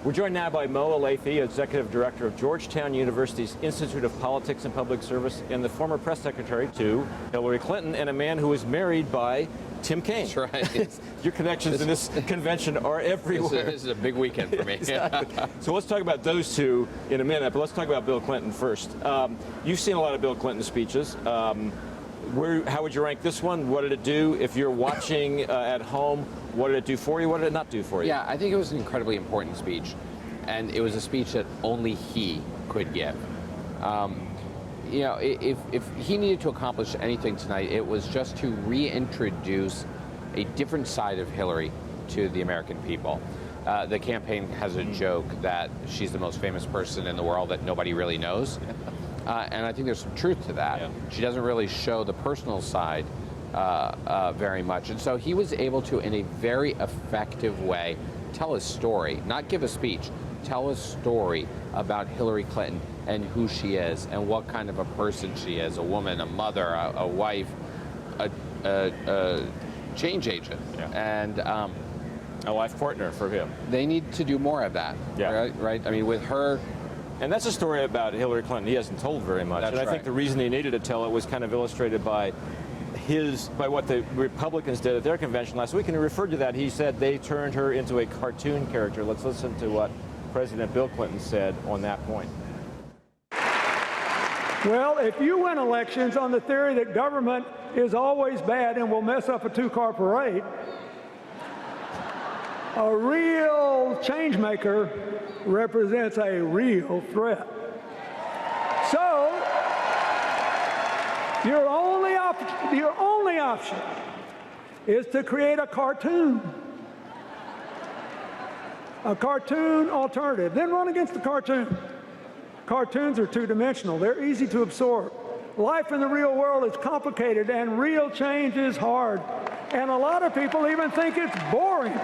We're joined now by Elleithee, Executive Director of Georgetown University's Institute of Politics and Public Service and the former press secretary to Hillary Clinton, and a man who was married by Tim Kaine. That's right. Your connections in this convention are everywhere. This is a big weekend for me. Exactly. So let's talk about those two in a minute, but let's talk about Bill Clinton first. You've seen a lot of Bill Clinton speeches. How would you rank this one? What did it do? If you're watching at home, what did it do for you? What did it not do for you? Yeah, I think it was an incredibly important speech, and it was a speech that only he could give. You know, if he needed to accomplish anything tonight, it was just to reintroduce a different side of Hillary to the American people. The campaign has a joke that she's the most famous person in the world that nobody really knows. And I think there's some truth to that. Yeah. She doesn't really show the personal side very much. And so he was able to, in a very effective way, tell a story, not give a speech, tell a story about Hillary Clinton and who she is and what kind of a person she is, a woman, a mother, a wife, a change agent. Yeah. And a life partner for him. They need to do more of that. Yeah. Right? I mean, with her. And that's a story about Hillary Clinton he hasn't told very much. That's and I right. think the reason he needed to tell it was kind of illustrated by what the Republicans did at their convention last week. And he referred to that. He said they turned her into a cartoon character. Let's listen to what President Bill Clinton said on that point. Well, if you win elections on the theory that government is always bad and will mess up a two-car parade, a real change maker represents a real threat. So, your only option is to create a cartoon alternative. Then run against the cartoon. Cartoons are two-dimensional. They're easy to absorb. Life in the real world is complicated, and real change is hard. And a lot of people even think it's boring.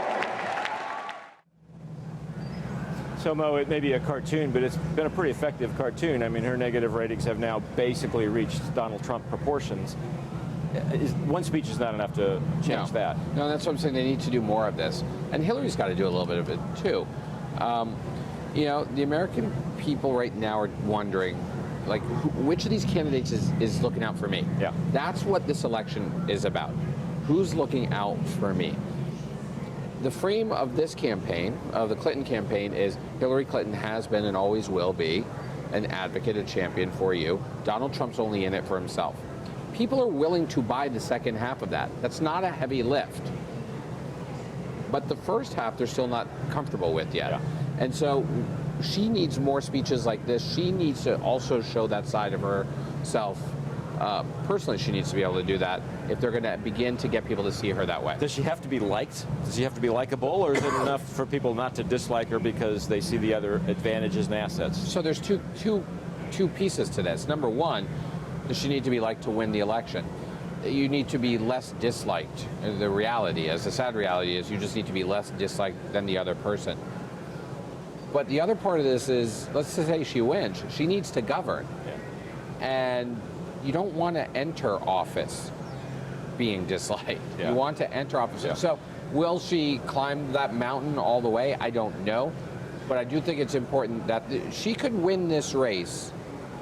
So, Mo, it may be a cartoon, but it's been a pretty effective cartoon. I mean, her negative ratings have now basically reached Donald Trump proportions. One speech is not enough to change that. No, that's what I'm saying. They need to do more of this. And Hillary's got to do a little bit of it, too. You know, the American people right now are wondering, like, which of these candidates is looking out for me? Yeah. That's what this election is about. Who's looking out for me? The frame of this campaign, of the Clinton campaign, is Hillary Clinton has been and always will be an advocate, a champion for you. Donald Trump's only in it for himself. People are willing to buy the second half of that. That's not a heavy lift. But the first half, they're still not comfortable with yet. Yeah. And so she needs more speeches like this. She needs to also show that side of herself. Personally, she needs to be able to do that if they're going to begin to get people to see her that way. Does she have to be liked? Does she have to be likable, or is it enough for people not to dislike her because they see the other advantages and assets? So there's two pieces to this. Number one, does she need to be liked to win the election? You need to be less disliked. The reality is, the sad reality is, you just need to be less disliked than the other person. But the other part of this is, let's just say she wins, she needs to govern. Yeah. And you don't want to enter office being disliked. Yeah. You want to enter office. Yeah. So will she climb that mountain all the way? I don't know. But I do think it's important that she could win this race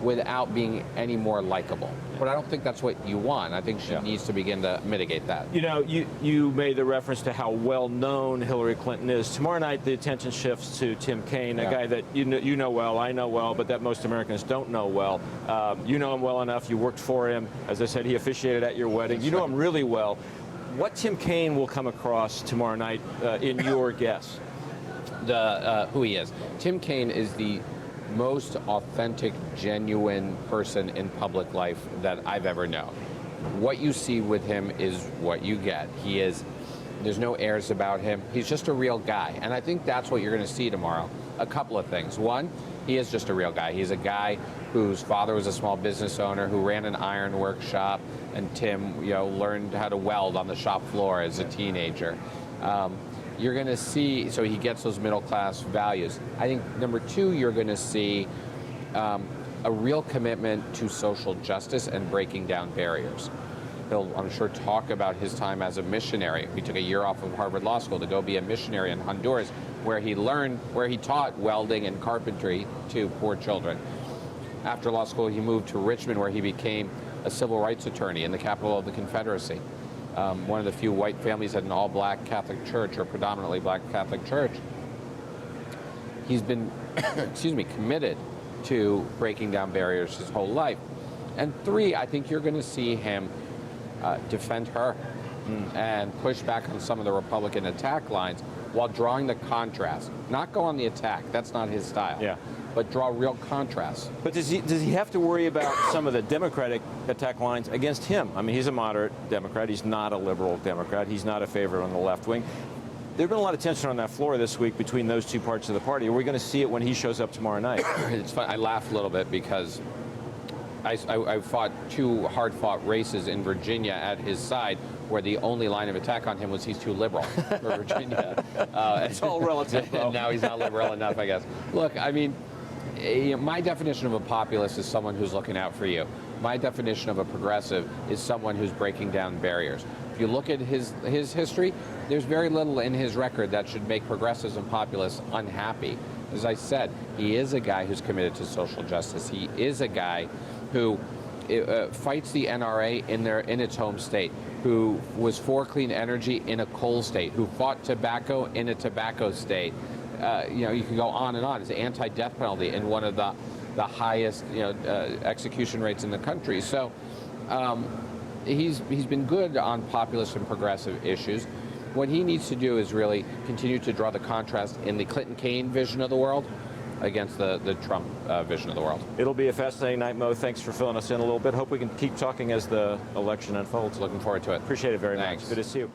without being any more likable. But I don't think that's what you want. I think she needs to begin to mitigate that. You know, you made the reference to how well-known Hillary Clinton is. Tomorrow night, the attention shifts to Tim Kaine, a guy that you know well, I know well, but that most Americans don't know well. You know him well enough. You worked for him. As I said, he officiated at your wedding. That's you know him really well. What Tim Kaine will come across tomorrow night in your guess? Who he is. Tim Kaine is the most authentic, genuine person in public life that I've ever known. What you see with him is what you get. There's no airs about him. He's just a real guy. And I think that's what you're going to see tomorrow. A couple of things. One, he is just a real guy. He's a guy whose father was a small business owner who ran an iron workshop, and Tim, learned how to weld on the shop floor as a teenager. You're going to see, so he gets those middle-class values. I think, number two, you're going to see a real commitment to social justice and breaking down barriers. He'll, I'm sure, talk about his time as a missionary. He took a year off of Harvard Law School to go be a missionary in Honduras, where he taught welding and carpentry to poor children. After law school, he moved to Richmond, where he became a civil rights attorney in the capital of the Confederacy. One of the few white families at an all-black Catholic church, or predominantly black Catholic church. He's been, committed to breaking down barriers his whole life. And 3, I think you're going to see him defend her and push back on some of the Republican attack lines while drawing the contrast. Not go on the attack. That's not his style. Yeah. But draw real contrast. But does he have to worry about some of the Democratic attack lines against him? I mean, he's a moderate Democrat. He's not a liberal Democrat. He's not a favorite on the left wing. There's been a lot of tension on that floor this week between those two parts of the party. Are we going to see it when he shows up tomorrow night? It's fun. I laugh a little bit because I fought 2 hard-fought races in Virginia at his side, where the only line of attack on him was he's too liberal for Virginia. It's all relative, though. Now he's not liberal enough, I guess. Look, I mean, my definition of a populist is someone who's looking out for you. My definition of a progressive is someone who's breaking down barriers. If you look at his history, there's very little in his record that should make progressives and populists unhappy. As I said, he is a guy who's committed to social justice. He is a guy who fights the NRA in its home state, who was for clean energy in a coal state, who fought tobacco in a tobacco state. You can go on and on. It's an anti-death penalty in one of the highest execution rates in the country. So he's been good on populist and progressive issues. What he needs to do is really continue to draw the contrast in the Clinton-Kaine vision of the world against the Trump vision of the world. It'll be a fascinating night, Mo. Thanks for filling us in a little bit. Hope we can keep talking as the election unfolds. Looking forward to it. Appreciate it very Thanks. much. Good to see you.